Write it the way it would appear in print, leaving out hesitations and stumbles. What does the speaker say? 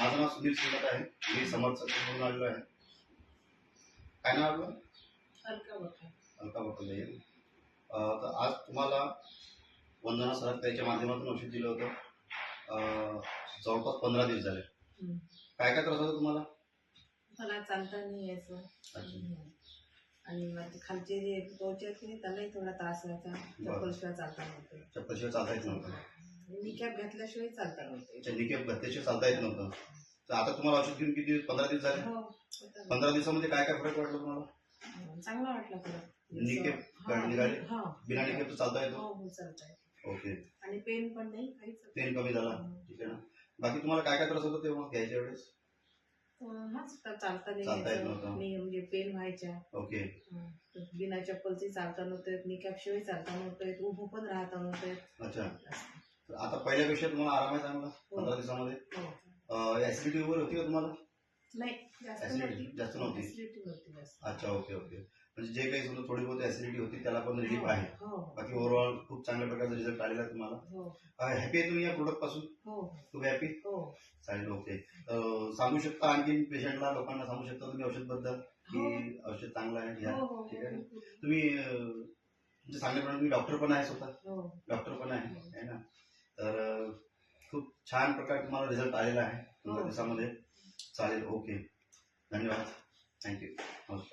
माझं नाव सुनील श्रीमत आहे. मी समर्थ सत्तेवरून आलेलो आहे. काय नाव आपलं? अलका बकल येईल. तर आज तुम्हाला वंदना सराफताईच्या माध्यमातून औषध दिलं होतं. जवळपास 15 दिवस झाले. काय काय त्रास होता तुम्हाला? मला चालता नाही यायचं आणि माझे खालचे जे टोचे आहेत की त्यालाही थोडा त्रास व्हायचा. चप्पलशिवाय चालता नव्हतं. चप्पलशिवाय चालता येत नव्हतं. निकॅप घातल्याशिवाय चालता नव्हतं. निकॅप घातल्याशिवाय चालता येत नव्हतं. तर आता तुम्हाला औषध घेऊन किती 15 दिवस झाले? हो. 15 दिवसामध्ये काय काय फरक वाटला तुम्हाला? चांगला वाटला फरक. निकॅप निघाले? बिना निकॅपचं चालता येतो? हो चालता येतो. ओके. आणि पेन पण नाही, काहीच पेन कमी झाला. ठीक आहे ना. बाकी तुम्हाला काय काय त्रास होतो तेव्हा घ्यायच्या वेळेस? हाच चालता येत नव्हतं. नाही, म्हणजे पेन व्हायच्या. ओके. बिना चप्पलची चालता नव्हतं, निकॅप शिवाय चालता नव्हतं, उभं पण राहता नव्हतं. अच्छा. आता पहिल्यापेक्षा तुम्हाला आराम आहे चांगला 15 दिवसामध्ये? ऍसिडिटी वगैरे होती का तुम्हाला? नाही, जास्त नव्हती. अच्छा. ओके. म्हणजे जे काही समजा थोडी बहुत ऍसिडिटी होती त्याला पण रिलीफ आहे. बाकी ओव्हरऑल खूप चांगल्या प्रकारचा रिझल्ट आलेला आहे तुम्हाला. हॅपी आहे तुम्ही या प्रोडक्ट पासून? तुम्ही हॅपी? चालेल. ओके. सांगू शकता आणखी पेशंटला, लोकांना सांगू शकता तुम्ही औषध बद्दल की औषध चांगलं आहे? ठीक आहे. तुम्ही म्हणजे सांगण्याप्रमाणे तुम्ही डॉक्टर पण आहे स्वतः? डॉक्टर पण आहे ना. तर खूप छान प्रकारे तुम्हाला रिझल्ट आलेला आहे 15 दिवसामध्ये. चालेल. ओके. धन्यवाद. थँक्यू. नमस्कार.